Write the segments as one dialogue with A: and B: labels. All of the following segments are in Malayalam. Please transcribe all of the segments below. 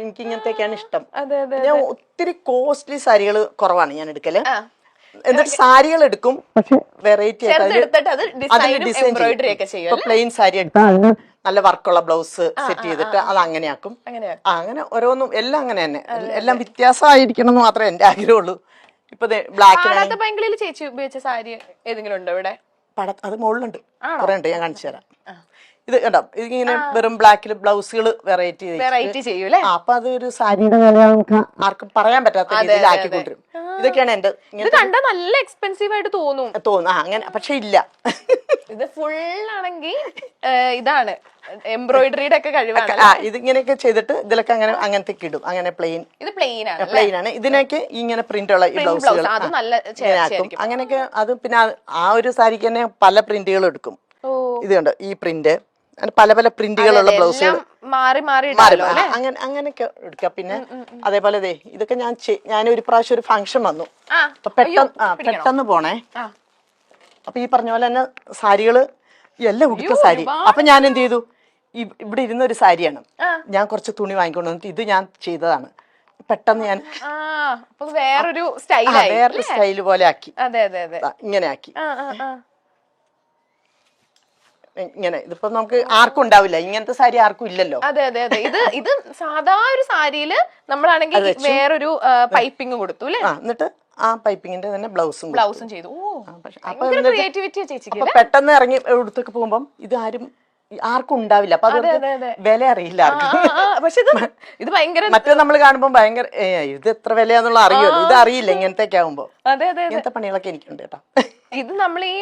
A: എനിക്ക് ഇങ്ങനത്തെയൊക്കെയാണ് ഇഷ്ടം. ഞാൻ ഒത്തിരി കോസ്റ്റ്ലി സാരികൾ കുറവാണ് ഞാൻ എടുക്കല്. എന്നിട്ട് സാരികൾ എടുക്കും, പക്ഷെ വെറൈറ്റി പ്ലെയിൻ സാരി എടുക്കും, നല്ല വർക്കുള്ള ബ്ലൗസ് സെറ്റ് ചെയ്തിട്ട് അത് അങ്ങനെയാക്കും. അങ്ങനെ ഓരോന്നും എല്ലാം അങ്ങനെ തന്നെ, എല്ലാം വ്യത്യാസമായിരിക്കണം എന്ന് മാത്രമേ എന്റെ ആഗ്രഹമുള്ളൂ. ഇപ്പൊ ബ്ലാക്ക്
B: ചേച്ചി ഉപയോഗിച്ച സാരി ഏതെങ്കിലും ഉണ്ടോ ഇവിടെ?
A: അത് മുകളിലുണ്ട്, കുറെ ഉണ്ട്, ഞാൻ കാണിച്ചു തരാം. ഇത് കേട്ടോ, ഇതിങ്ങനെ വെറും ബ്ലാക്കിൽ ബ്ലൗസുകൾ വെറൈറ്റി
B: ചെയ്യൂലേ.
A: അപ്പൊ അതൊരു സാരിയുടെ വില നമുക്ക് ആർക്കും പറയാൻ പറ്റാത്ത രീതിയിൽ ആക്കിക്കൊണ്ടിരും. ഇതൊക്കെയാണ് എന്റെ.
B: ഇത് കണ്ടാ നല്ല എക്സ്പെൻസീവ് ആയിട്ട് തോന്നും.
A: അങ്ങനെ, പക്ഷെ ഇല്ല.
B: ഇത് ഫുൾ ആണെങ്കിൽ ഇതാണ് എംബ്രോയിഡറിയുടെ ഒക്കെ കഴിവാണ്.
A: ഇതിങ്ങനെയൊക്കെ ചെയ്തിട്ട് ഇതിലൊക്കെ അങ്ങനെ അങ്ങനത്തെ ഇടും. അങ്ങനെ
B: ഇത് പ്ലെയിൻ
A: ആണ്. ഇതിനൊക്കെ ഇങ്ങനെ പ്രിന്റ് ഉള്ള ഈ ബ്ലൗസുകൾ അങ്ങനെയൊക്കെ. അത് പിന്നെ ആ ഒരു സാരിക്ക് തന്നെ പല പ്രിന്റുകൾ എടുക്കും. ഇത് കണ്ടോ, ഈ പ്രിന്റ്, പല പല പ്രിന്റുകളുള്ള ബ്ലൗസുകൾ അങ്ങനെയൊക്കെ എടുക്കാം. പിന്നെ അതേപോലെ ഇതൊക്കെ ഞാൻ ഒരു പ്രാവശ്യം ഒരു ഫംഗ്ഷൻ വന്നു, പെട്ടെന്ന് പോണേ. അപ്പൊ ഈ പറഞ്ഞ പോലെ തന്നെ സാരികള് എല്ലാം ഉടുത്ത സാരി. അപ്പൊ ഞാൻ എന്ത് ചെയ്തു, ഇവിടെ ഇരുന്ന ഒരു സാരിയാണ്, ഞാൻ കുറച്ച് തുണി വാങ്ങിക്കൊണ്ട് വന്നിട്ട് ഇത് ഞാൻ ചെയ്തതാണ്. പെട്ടെന്ന് ഞാൻ
B: വേറൊരു
A: സ്റ്റൈല് പോലെ ആക്കി, ഇങ്ങനെ ആക്കി. ഇങ്ങനെ ഇതിപ്പോ നമുക്ക് ആർക്കും ഉണ്ടാവില്ല, ഇങ്ങനത്തെ സാരി ആർക്കും ഇല്ലല്ലോ.
B: അതെ. ഇത് സാധാ ഒരു സാരിയില് നമ്മളാണെങ്കിൽ വേറൊരു പൈപ്പിംഗ് കൊടുത്തു അല്ലേ.
A: എന്നിട്ട് ആ പൈപ്പിങ്ങിന്റെ തന്നെ ബ്ലൗസും
B: ചെയ്തു.
A: പെട്ടെന്ന് ഇറങ്ങി എടുത്തൊക്കെ പോകുമ്പം ഇത് ആർക്കും ഉണ്ടാവില്ല. അപ്പൊ അത് വില അറിയില്ല
B: പക്ഷെ ഇത് ഭയങ്കര,
A: മറ്റേ നമ്മൾ കാണുമ്പോ ഭയങ്കര ഇത് എത്ര വിലയാന്നുള്ള അറിയുമല്ലോ, ഇത് അറിയില്ല ഇങ്ങനത്തെയൊക്കെ ആവുമ്പോ. ഇങ്ങനത്തെ പണികളൊക്കെ എനിക്കുണ്ട് കേട്ടോ.
B: ഇത് നമ്മൾ ഈ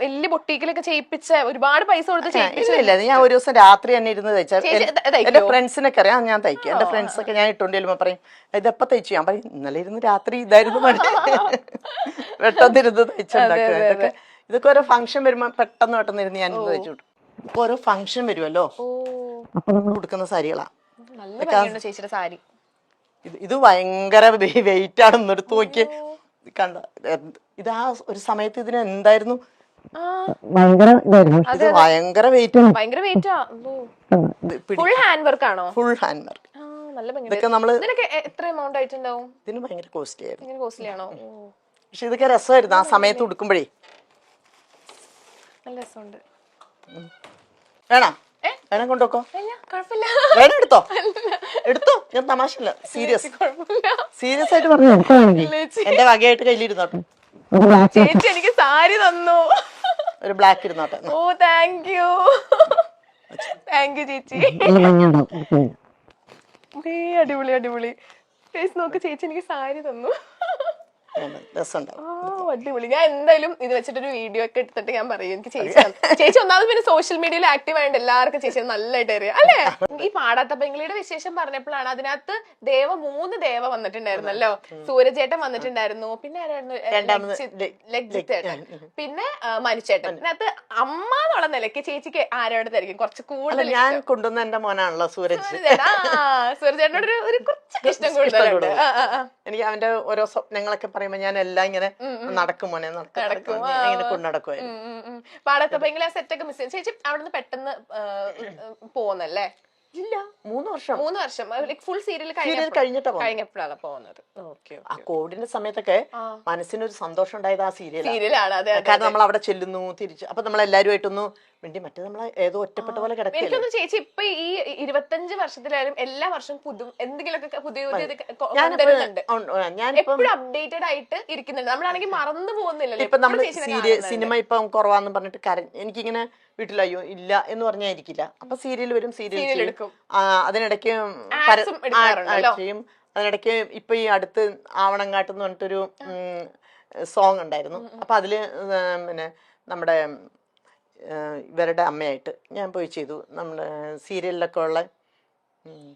B: വലിയ ബൊട്ടീക്കിലൊക്കെ ചെയ്യിപ്പിച്ച ഒരുപാട് പൈസ കൊടുത്ത്
A: ചെയ്യിപ്പിച്ചില്ല. ഞാൻ ഒരു ദിവസം രാത്രി തന്നെ ഇരുന്ന് തയ്ച്ചാൽ എന്റെ ഫ്രണ്ട്സിനൊക്കെ അറിയാം ഞാൻ തയ്ക്കും. എന്റെ ഫ്രണ്ട്സ് ഒക്കെ ഞാൻ ഇട്ടുകൊണ്ട് ചെല്ലുമ്പോ പറയും ഇതെപ്പ തയ്ച്ചു. ഞാൻ പറയും ഇന്നലെ ഇരുന്ന് രാത്രി ഇതായിരുന്നു പണി, പെട്ടെന്നിരുന്ന് തയ്ച്ചുണ്ടാക്കുക. ഇതൊക്കെ ഓരോ ഫംഗ്ഷൻ വരുമ്പോ പെട്ടെന്ന് ഇരുന്ന് ഞാൻ തയ്ച്ചു വിട്ടു. ഇപ്പൊ ഓരോ ഫംഗ്ഷൻ വരുമല്ലോ, അപ്പൊ നമ്മൾ കൊടുക്കുന്ന സാരികളാ.
B: ചേച്ചിയുടെ സാരി
A: ഇത് ഭയങ്കര വെയിറ്റ് ആണ്, എടുത്തു നോക്കിയേ. കണ്ട, ഇത് ആ ഒരു സമയത്ത് ഇതിന് എന്തായിരുന്നു, ഭയങ്കര വെയിറ്റ്.
B: ഫുൾ ഹാൻഡ് വർക്ക് ആണോ?
A: Full hand work. ഇതൊക്കെ നമ്മള്
B: എത്ര എമൗണ്ട് ആയിട്ടുണ്ടാവും?
A: ഇതിന് ഭയങ്കര കോസ്റ്റ്ലി ആയിരുന്നു.
B: കോസ്റ്റ്ലി ആണോ?
A: പക്ഷെ ഇതൊക്കെ രസമായിരുന്നു ആ സമയത്ത് ഉടുക്കുമ്പോഴേ.
B: നല്ല രസമുണ്ട്.
A: വേണം കൊണ്ടുവെക്കോ, വേണം എടുത്തോ. ഞാൻ തമാശല്ല, സീരിയസ് ആയിട്ട് പറഞ്ഞു. എന്റെ വകയായിട്ട് കയ്യിലിരുന്നോട്ടെ.
B: ചേച്ചി എനിക്ക് സാരി തന്നു,
A: ഒരു ബ്ലാക്ക് ഇരുന്നോട്ടെ.
B: ഓ താങ്ക് യു ചേച്ചി. അടിപൊളി. നോക്ക് ചേച്ചി എനിക്ക് സാരി തന്നു. അടിപൊളി. ഞാൻ എന്തായാലും ഇത് വെച്ചിട്ടൊരു വീഡിയോ ഒക്കെ എടുത്തിട്ട് ഞാൻ പറയും. എനിക്ക് ചേച്ചി ഒന്നാമത് പിന്നെ സോഷ്യൽ മീഡിയയിൽ ആക്റ്റീവ് ആയതുകൊണ്ട് എല്ലാവർക്കും ചേച്ചി നല്ലതായിട്ട് അറിയാം അല്ലേ. ഈ പാടാത്ത പെങ്കിളിയുടെ വിശേഷം പറഞ്ഞപ്പോഴാണ് അതിനകത്ത് 3 ദേവ വന്നിട്ടുണ്ടായിരുന്നല്ലോ. സൂരജേട്ടൻ വന്നിട്ടുണ്ടായിരുന്നു, പിന്നെ ലജ്ജിത്തേട്ടൻ, പിന്നെ മനുച്ചേട്ടൻ. അതിനകത്ത് അമ്മ എന്നുള്ള നിലയ്ക്ക് ചേച്ചിക്ക് ആരോടത്തായിരിക്കും കുറച്ച് കൂടുതൽ?
A: ഞാൻ കൊണ്ടുവന്ന എന്റെ മോനാണല്ലോ സൂരജ്.
B: സൂരജേട്ടനോട് ഒരു കുറച്ച് ഇഷ്ടം കൂടുതലുണ്ട്.
A: എനിക്ക് അവന്റെ ഓരോ സ്വപ്നങ്ങളൊക്കെ പറയുമ്പോ ഞാൻ എല്ലാം ഇങ്ങനെ നടക്കും മോനെ ഇങ്ങനെ കൊണ്ടുനടക്കുമായിരുന്നു.
B: പാടത്തെ ഭയങ്കര സെറ്റൊക്കെ മിസ് ചെയ്തു. ചേച്ചി അവിടുന്ന് പെട്ടെന്ന് പോകുന്നല്ലേ?
A: ഇല്ല, 3 വർഷം
B: ഫുൾ സീരിയൽ കഴിഞ്ഞപ്പോഴാണ് പോകുന്നത്.
A: ആ കോവിഡിന്റെ സമയത്തൊക്കെ മനസ്സിനൊരു സന്തോഷം ഉണ്ടായത് ആ സീരിയലാണ്. കാരണം നമ്മൾ അവിടെ ചെല്ലുന്നു, തിരിച്ചു. അപ്പൊ നമ്മൾ എല്ലാവരുമായിട്ടൊന്ന് വേണ്ടി മറ്റേ നമ്മളെ ഏതോ ഒറ്റപ്പെട്ട പോലെ
B: കിടക്കും. ചേച്ചി ഇപ്പൊ ഈ 25 വർഷത്തിലായാലും എല്ലാ വർഷവും എന്തെങ്കിലുമൊക്കെ പുതിയ ഞാൻ എപ്പോഴും അപ്ഡേറ്റഡ് ആയിട്ട് ഇരിക്കുന്നുണ്ട്. നമ്മളാണെങ്കിൽ മറന്നു പോകുന്നില്ലല്ലോ.
A: ഇപ്പൊ നമ്മള് സിനിമ ഇപ്പം കുറവാന്ന് പറഞ്ഞിട്ട് എനിക്കിങ്ങനെ വീട്ടിലയ്യോ ഇല്ല എന്ന് പറഞ്ഞായിരിക്കില്ല. അപ്പൊ സീരിയൽ വരും, സീരിയൽ എടുക്കും. അതിനിടയ്ക്ക് ചെയ്യും. അതിനിടയ്ക്ക് ഇപ്പൊ ഈ അടുത്ത് ആവണങ്ങാട്ട് എന്ന് പറഞ്ഞിട്ടൊരു സോങ് ഉണ്ടായിരുന്നു. അപ്പൊ അതില് പിന്നെ നമ്മുടെ ഇവരുടെ അമ്മയായിട്ട് ഞാൻ പോയി ചെയ്തു. നമ്മുടെ സീരിയലിലൊക്കെ ഉള്ള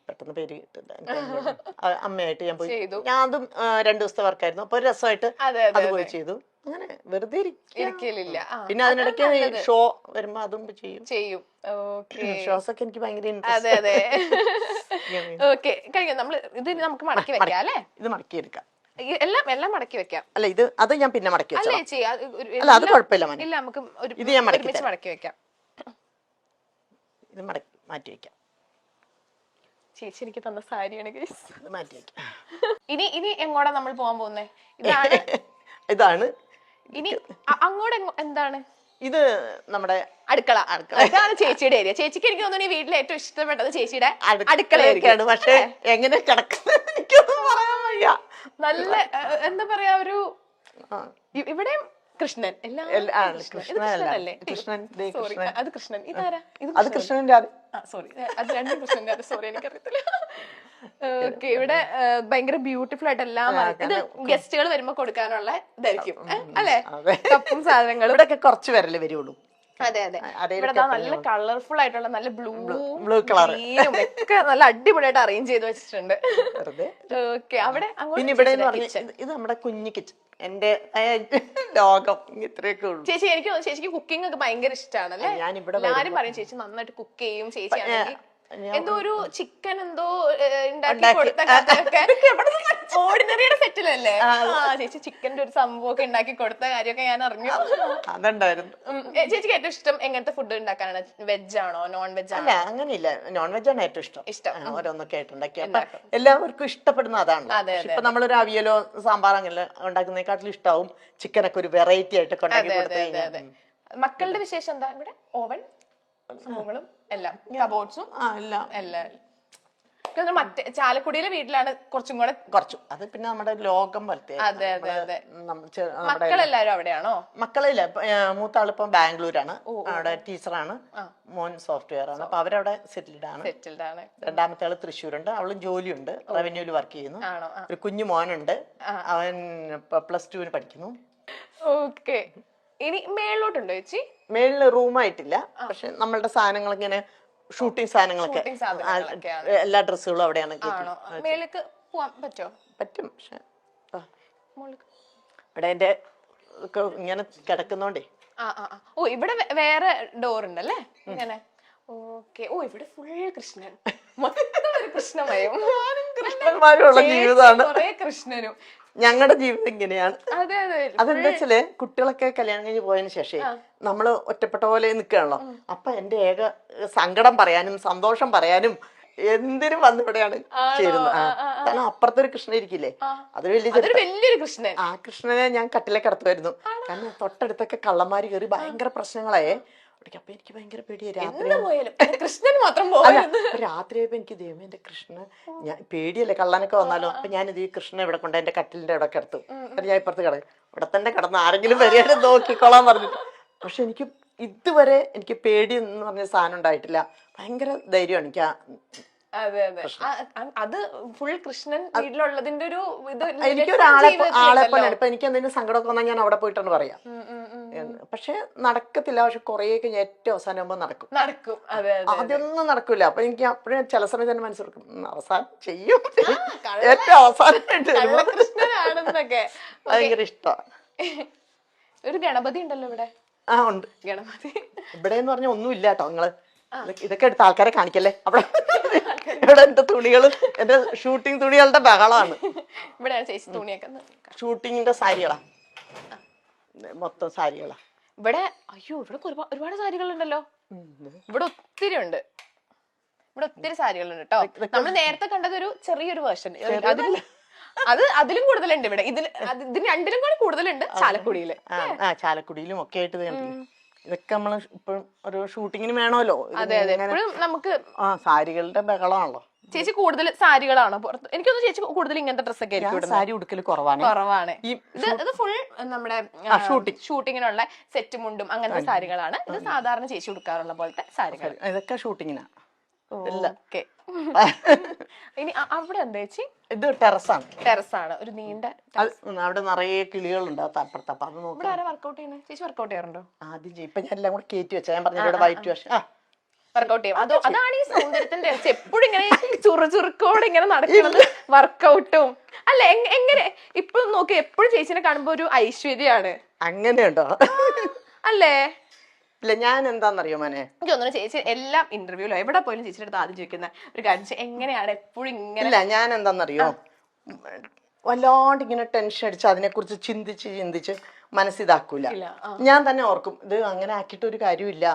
A: പെട്ടെന്ന് പേര് കിട്ടില്ല, അമ്മയായിട്ട് ഞാൻ പോയി. ഞാൻ അതും 2 ദിവസത്തെ വർക്കായിരുന്നു. അപ്പൊ ഒരു രസമായിട്ട് അത് പോയി ചെയ്തു. അങ്ങനെ വെറുതെ ഇരിക്കില്ല. പിന്നെ അതിനിടയ്ക്ക് ഷോ വരുമ്പോ അതും ചെയ്യും. ഷോസ് ഒക്കെ എനിക്ക് ഭയങ്കര ഇൻട്രസ്റ്റ്.
B: നമുക്ക് മടക്കി വെക്കാം അല്ലേ?
A: ഇത് മടക്കി എടുക്കാം,
B: എല്ലാം മടക്കി വെക്കാം.
A: അല്ല അത് ഞാൻ പിന്നെ മടക്കി വെക്കാം. അല്ല അത് കുഴപ്പമില്ല, ഇത് ഞാൻ മടക്കി വെക്കാം. ഇത് മാറ്റി വെക്കാം.
B: ചേച്ചി എനിക്ക് തന്ന സാരിയാണ് ഗൈസ്.
A: അത് മാറ്റി വെക്കാം.
B: ഇനി എങ്ങോട്ടാ നമ്മൾ പോകാൻ പോകുന്നേ? ഇതാണ്
A: ഇതാണ്.
B: ഇനി അങ്ങോട്ട് എന്താണ്?
A: ഇത് നമ്മുടെ
B: അടുക്കള. അതാണ് ചേച്ചിയുടെ ഏരിയ. ചേച്ചിക്ക് എനിക്ക് തോന്നുന്നു ഈ വീട്ടിൽ ഏറ്റവും ഇഷ്ടപ്പെട്ടത് ചേച്ചിയുടെ അടുക്കളയൊക്കെയാണ്.
A: പക്ഷെ എങ്ങനെ കിടക്കുന്നത് എനിക്കൊന്നും പറയാൻ വയ്യ.
B: നല്ല എന്താ പറയാ, ഒരു ഇവിടെ കൃഷ്ണൻ കൃഷ്ണനല്ലേ? സോറി, അത് കൃഷ്ണൻ. ഇതാരാ?
A: അത് കൃഷ്ണന്റെ.
B: സോറി, അത് രണ്ടും കൃഷ്ണന്റെ. സോറി, എനിക്കറിയത്തില്ല. ഓക്കെ, ഇവിടെ ഭയങ്കര ബ്യൂട്ടിഫുൾ ആയിട്ട് എല്ലാം. ഇത് ഗസ്റ്റുകൾ വരുമ്പോ കൊടുക്കാനുള്ള ഇതായിരിക്കും അല്ലെ? കപ്പും സാധനങ്ങളും.
A: ഇവിടെ കുറച്ച് പേരല്ലേ വരുള്ളൂ.
B: അതെ അതെ. ഇവിടെ നല്ല കളർഫുൾ ആയിട്ടുള്ള നല്ല ബ്ലൂ
A: കളർ
B: ഒക്കെ നല്ല അടിപൊളിയായിട്ട് അറേഞ്ച് ചെയ്ത് വെച്ചിട്ടുണ്ട്. ഓക്കെ, അവിടെ
A: പിന്നെ ഇവിടെ ഇത് നമ്മുടെ കുഞ്ഞു കിച്ചൺ. എന്റെ ലോകം ഇത്രയൊക്കെ ഉള്ളൂ.
B: ചേച്ചി എനിക്ക് തോന്നുന്നു ചേച്ചിക്ക് കുക്കിംഗ് ഒക്കെ ഭയങ്കര ഇഷ്ടമാണ് അല്ലേ? എല്ലാരും പറയും ചേച്ചി നന്നായിട്ട് കുക്ക് ചെയ്യും. ചേച്ചി ആണെങ്കിൽ എന്തോ ഒരു ചിക്കൻ എന്തോ ഉണ്ടാക്കി കൊടുത്ത കഥയൊക്കെ ഓർഡിനറിയുടെ സെറ്റിലല്ലേ? ചേച്ചി ചിക്കന്റെ ഒരു സംഭവം ഒക്കെ ഉണ്ടാക്കി കൊടുത്ത കാര്യമൊക്കെ ഞാൻ അറിഞ്ഞു.
A: അതുണ്ടായിരുന്നു.
B: ചേച്ചിക്ക് ഏറ്റവും ഇഷ്ടം എങ്ങനത്തെ ഫുഡ് ഉണ്ടാക്കാനാണ്? വെജ് ആണോ നോൺ വെജ് ആണോ?
A: അല്ല, അങ്ങനെയില്ല. നോൺ വെജ് ആണ് ഏറ്റവും ഇഷ്ടം. ഓരോന്നൊക്കെ ആയിട്ടുണ്ടാക്കി എല്ലാവർക്കും ഇഷ്ടപ്പെടുന്ന അതാണ്. ഇപ്പൊ നമ്മളൊരു അവിയലോ സാമ്പാർ അങ്ങനെ ഉണ്ടാക്കുന്നതിനെക്കാട്ടിലും ഇഷ്ടാവും ചിക്കനൊക്കെ ഒരു വെറൈറ്റി ആയിട്ട് ഉണ്ടാക്കി കൊടുത്തു.
B: മക്കളുടെ വിശേഷം എന്താ? ഇവിടെ ഓവൻ സംഭവങ്ങളും എല്ലാം കബോർഡ്സും എല്ലാം. മറ്റേ ചാലക്കുടിയിലെ വീട്ടിലാണ് കുറച്ചും കൂടെ
A: അത് പിന്നെ നമ്മുടെ ലോകം പോലത്തെ.
B: അതെ അതെ അതെ. മക്കളെല്ലാരും അവിടെയാണോ?
A: മക്കളില്ല. മൂത്ത ആളിപ്പം ബാംഗ്ലൂരാണ്, അവിടെ ടീച്ചറാണ്. മോൻ സോഫ്റ്റ്വെയർ ആണ്. അപ്പൊ അവരവിടെ സെറ്റിൽഡ് ആണ്. രണ്ടാമത്തെ ആള് തൃശ്ശൂരുണ്ട്. അവളും ജോലിയുണ്ട്, റവന്യൂല് വർക്ക് ചെയ്യുന്നു. ഒരു കുഞ്ഞു മോനുണ്ട്, അവൻ +2 പഠിക്കുന്നു.
B: ഓക്കെ, ഇനി മേളിലോട്ടുണ്ടോ ചേച്ചി?
A: മേളില് റൂമായിട്ടില്ല, പക്ഷെ നമ്മളുടെ സാധനങ്ങൾ ഇങ്ങനെ ഷൂട്ടിംഗ് സാധനങ്ങളൊക്കെ എല്ലാ ഡ്രസ്സുകളും അവിടെയാണ്.
B: മേലേക്ക് പോവാൻ പറ്റുമോ?
A: പറ്റും, പക്ഷെ ഇവിടെ എന്റെ ഇങ്ങനെ കിടക്കുന്നോണ്ടേ.
B: ഓ, ഇവിടെ വേറെ ഡോർ ഉണ്ടല്ലേ ഇങ്ങനെ? ഓക്കെ. ഓ, ഇവിടെ ഫുൾ കൃഷ്ണൻ, കൃഷ്ണമയം.
A: കൃഷ്ണന്മാരുള്ള ജീവിതമാണ്.
B: കുറെ കൃഷ്ണനും.
A: ഞങ്ങളുടെ ജീവിതം ഇങ്ങനെയാണ്.
B: അതെ അതെ.
A: അതെന്താ വെച്ചാല് കുട്ടികളൊക്കെ കല്യാണം കഴിഞ്ഞ് പോയതിനു ശേഷം നമ്മള് ഒറ്റപ്പെട്ട പോലെ നിൽക്കുകയാണല്ലോ. അപ്പൊ എന്റെ ഏക സങ്കടം പറയാനും സന്തോഷം പറയാനും എന്തിനും വന്ന് ഇവിടെയാണ് ചേരുന്നത്. കാരണം അപ്പുറത്തൊരു കൃഷ്ണൻ ഇരിക്കില്ലേ, അതൊരു
B: വലിയൊരു കൃഷ്ണൻ.
A: ആ കൃഷ്ണനെ ഞാൻ കട്ടിലേക്ക് കടത്തുമായിരുന്നു. കാരണം തൊട്ടടുത്തൊക്കെ കള്ളന്മാര് കയറി ഭയങ്കര പ്രശ്നങ്ങളായേ. അപ്പൊ എനിക്ക് ഭയങ്കര പേടിയായി. രാത്രിയായപ്പോ എനിക്ക് ദൈവം എന്റെ കൃഷ്ണ, ഞാൻ പേടിയല്ലേ കള്ളനൊക്കെ വന്നാലോ. അപ്പൊ ഞാനിത് ഈ കൃഷ്ണനെ ഇവിടെ കൊണ്ട് എന്റെ കട്ടിലിന്റെ ഇവിടെ കിടത്തും. ഞാൻ ഇപ്പുറത്ത് കിടക്കും, ഇവിടെ തന്നെ കിടന്ന് ആരെങ്കിലും വരികയാലും നോക്കിക്കോളാൻ പറഞ്ഞിട്ട്. പക്ഷെ എനിക്ക് ഇതുവരെ എനിക്ക് പേടി എന്ന് പറഞ്ഞ സാധനം ഉണ്ടായിട്ടില്ല. ഭയങ്കര ധൈര്യമാണ് എനിക്ക്.
B: അതെ അതെ. അത് ഫുൾ കൃഷ്ണൻ വീട്ടിലുള്ളതിന്റെ ഒരു ഇത്.
A: എനിക്കൊരാളെ പോലെ ഇപ്പൊ എനിക്ക് എന്തെങ്കിലും സങ്കടമൊക്കെ വന്നാൽ ഞാൻ അവിടെ പോയിട്ടാണ് പറയാം. പക്ഷെ നടക്കത്തില്ല. പക്ഷെ കുറേയൊക്കെ ഏറ്റവും അവസാനം ആകുമ്പോ നടക്കും. ആദ്യമൊന്നും നടക്കൂല. അപ്പൊ എനിക്ക് അപ്പോഴും ചില സമയത്ത് തന്നെ മനസ്സിലാക്കും അവസാനം ചെയ്യും. ഏറ്റവും അവസാനമായിട്ട്
B: കൃഷ്ണനാണെന്നൊക്കെ
A: ഭയങ്കര ഇഷ്ടമാണ്.
B: ഒരു ഗണപതി ഉണ്ടല്ലോ ഇവിടെ.
A: ഉണ്ട്
B: ഗണപതി.
A: ഇവിടെ എന്ന് പറഞ്ഞാൽ ഒന്നും ഇല്ല കേട്ടോ. നിങ്ങള് ഇതൊക്കെ എടുത്ത് ആൾക്കാരെ കാണിക്കല്ലേ. അവിടെ ഇവിടെ എന്റെ തുണികള്, എന്റെ ഷൂട്ടിംഗ് തുണികളുടെ ബഹളമാണ്.
B: ഇവിടെയാണ് ചേച്ചി തുണിയൊക്കെ.
A: ഷൂട്ടിങ്ങിന്റെ സാരികളാ, മൊത്തം സാരികളാ
B: ഇവിടെ. അയ്യോ, ഇവിടെ ഒരുപാട് സാരികളുണ്ടല്ലോ. ഇവിടെ ഒത്തിരി ഉണ്ട്. ഇവിടെ ഒത്തിരി സാരികളുണ്ട് കേട്ടോ. നമ്മൾ നേരത്തെ കണ്ടത് ഒരു ചെറിയൊരു വേർഷൻ. അതിലും കൂടുതലുണ്ട് ഇവിടെ. ഇതിന് രണ്ടിലും കൂടി കൂടുതലുണ്ട് ചാലക്കുടിയില്.
A: ചാലക്കുടിയിലും ഒക്കെ ആയിട്ട് ഇതൊക്കെ നമ്മള് ഇപ്പോഴും ഒരു ഷൂട്ടിങ്ങിന് വേണമല്ലോ.
B: അതെ അതെ. നമുക്ക്
A: സാരികളുടെ ബഹളമാണല്ലോ.
B: ചേച്ചി കൂടുതൽ സാരികളാണോ പുറത്ത്? എനിക്കൊന്നും ചേച്ചി കൂടുതൽ ഇങ്ങനത്തെ ഡ്രസ്സൊക്കെ ആയിരിക്കും.
A: സാരി ഉടുക്കൽ കുറവാണ്.
B: ഇത് ഫുൾ നമ്മുടെ ഷൂട്ടിങ്ങിനുള്ള സെറ്റ് മുണ്ടും അങ്ങനത്തെ സാരികളാണ്. ഇത് സാധാരണ ചേച്ചി ഉടുക്കാറുള്ള പോലത്തെ സാരികൾ.
A: ഇതൊക്കെ ഷൂട്ടിങ്ങിനാ.
B: ഓക്കെ. ഇനി അവിടെ എന്താ ചേച്ചി?
A: ഇത് ടെറസാണ്.
B: ഒരു നീണ്ട.
A: അവിടെ നിറയെ കിളികളുണ്ട് അപ്പുറത്ത്. അപ്പൊ അത് നോക്കി
B: വർക്കൗട്ട് ചെയ്യുന്നത്. ചേച്ചി വർക്കൗട്ട് ചെയ്യാറുണ്ടോ?
A: ആദ്യം ഇപ്പൊ ഞാൻ എല്ലാം കൂടെ കയറ്റി വെച്ചാൽ ഞാൻ പറഞ്ഞ വൈറ്റ് വാഷ്
B: വർക്കൗട്ട് ചെയ്യും. അതാണ് ഈ സൗന്ദര്യത്തിന്റെ എപ്പോഴും ഇങ്ങനെ ചുറുചുറുക്കോടെ ഇങ്ങനെ നടക്കുന്നത്. വർക്കൗട്ടും അല്ല എങ്ങനെ ഇപ്പോഴും നോക്കി എപ്പോഴും ചേച്ചിനെ കാണുമ്പോ ഒരു ഐശ്വര്യാണ്.
A: അങ്ങനെയുണ്ടോ?
B: അല്ലേ?
A: ഇല്ല, ഞാൻ എന്താന്നറിയോ മോനെ,
B: എനിക്ക് തോന്നുന്നു ചേച്ചി എല്ലാം ഇന്റർവ്യൂലോ എവിടെ പോലും ചേച്ചിയുടെ അടുത്ത് ആദ്യം ചോദിക്കുന്ന ഒരു കാര്യം എങ്ങനെയാണ് എപ്പോഴും ഇങ്ങനെ.
A: ഇല്ല, ഞാൻ എന്താന്നറിയോ, വല്ലാണ്ട് ഇങ്ങനെ ടെൻഷൻ അടിച്ച് അതിനെ കുറിച്ച് ചിന്തിച്ച് മനസ്സിതാക്കൂല. ഞാൻ തന്നെ ഓർക്കും ഇത് അങ്ങനെ ആക്കിയിട്ട് ഒരു കാര്യമില്ല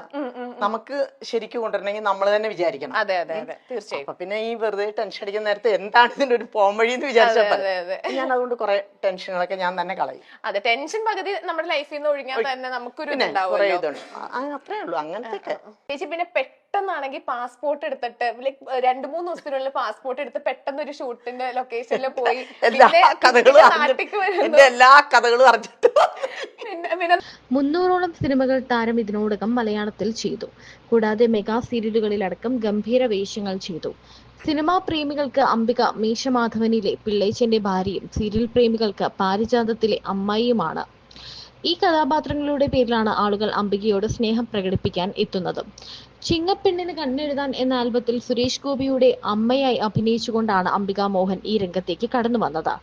A: നമുക്ക് ശരിക്കും കൊണ്ടുവരണമെങ്കിൽ നമ്മൾ തന്നെ വിചാരിക്കണം.
B: അതെ അതെ അതെ തീർച്ചയായും.
A: അപ്പൊ പിന്നെ ഈ വെറുതെ ടെൻഷൻ അടിക്കുന്ന നേരത്തെ എന്താണ് ഇതിന്റെ ഒരു പോംവഴി എന്ന് വിചാരിച്ചാൽ
B: അതെ അതെ
A: ഞാൻ അതുകൊണ്ട് കുറെ ടെൻഷനുകളൊക്കെ ഞാൻ തന്നെ കളയും.
B: അതെ ടെൻഷൻ പകുതി നമ്മുടെ ലൈഫിൽ നിന്ന് ഒഴിഞ്ഞാൽ തന്നെ നമുക്കൊരു
A: കുറെ
B: ഇതുണ്ടാവുമല്ലോ.
A: ഇതുണ്ട് അത്രേ ഉള്ളൂ അങ്ങനത്തെ.
B: ചേച്ചി പിന്നെ പെട്ടെന്നാണെങ്കിൽ പാസ്പോർട്ട് എടുത്തിട്ട് 2-3 ദിവസത്തിനുള്ളിൽ പാസ്പോർട്ട് എടുത്ത് പെട്ടെന്ന് ഒരു ഷൂട്ടിന്റെ ലൊക്കേഷനിൽ പോയി
A: എല്ലാ കഥകളും
B: നാട്ടിക്ക് വരുന്നു.
A: എന്റെ എല്ലാ കഥകളും അറിഞ്ഞിട്ട്
B: പിന്നെ
C: 300ഓളം സിനിമകൾ താരം ഇതിനോടകം മലയാളത്തിൽ ചെയ്തു. കൂടാതെ മെഗാ സീരിയലുകളിലടക്കം ഗംഭീര വേഷങ്ങൾ ചെയ്തു. സിനിമാ പ്രേമികൾക്ക് അംബിക മീശമാധവനിലെ പിള്ളേച്ചന്റെ ഭാര്യയും സീരിയൽ പ്രേമികൾക്ക് പാരിജാതത്തിലെ അമ്മായിയുമാണ്. ഈ കഥാപാത്രങ്ങളുടെ പേരിലാണ് ആളുകൾ അംബികയോട് സ്നേഹം പ്രകടിപ്പിക്കാൻ എത്തുന്നത്. ചിങ്ങപ്പെണ്ണിന് കണ്ണെഴുതാൻ എന്ന ആൽബത്തിൽ സുരേഷ് ഗോപിയുടെ അമ്മയായി അഭിനയിച്ചുകൊണ്ടാണ് അംബിക മോഹൻ ഈ രംഗത്തേക്ക് കടന്നു വന്നത്.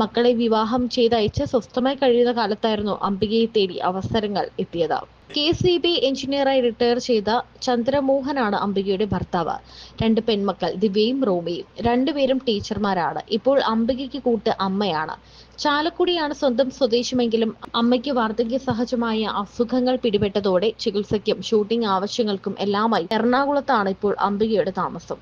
C: മക്കളെ വിവാഹം ചെയ്തയച്ച് സ്വസ്ഥമായി കഴിയുന്ന കാലത്തായിരുന്നു അംബികയെ തേടി അവസരങ്ങൾ എത്തിയത്. KCB എഞ്ചിനീയറായി റിട്ടയർ ചെയ്ത ചന്ദ്രമോഹനാണ് അംബികയുടെ ഭർത്താവ്. 2 പെൺമക്കൾ ദിവ്യയും റോമിയും. 2 പേരും ടീച്ചർമാരാണ്. ഇപ്പോൾ അംബികയ്ക്ക് കൂട്ട് അമ്മയാണ്. ചാലക്കുടിയാണ് സ്വന്തം സ്വദേശമെങ്കിലും അമ്മയ്ക്ക് വാർദ്ധക്യ സഹജമായ അസുഖങ്ങൾ പിടിപെട്ടതോടെ ചികിത്സയ്ക്കും ഷൂട്ടിംഗ് ആവശ്യങ്ങൾക്കും എല്ലാമായി എറണാകുളത്താണ് ഇപ്പോൾ അംബികയുടെ താമസം.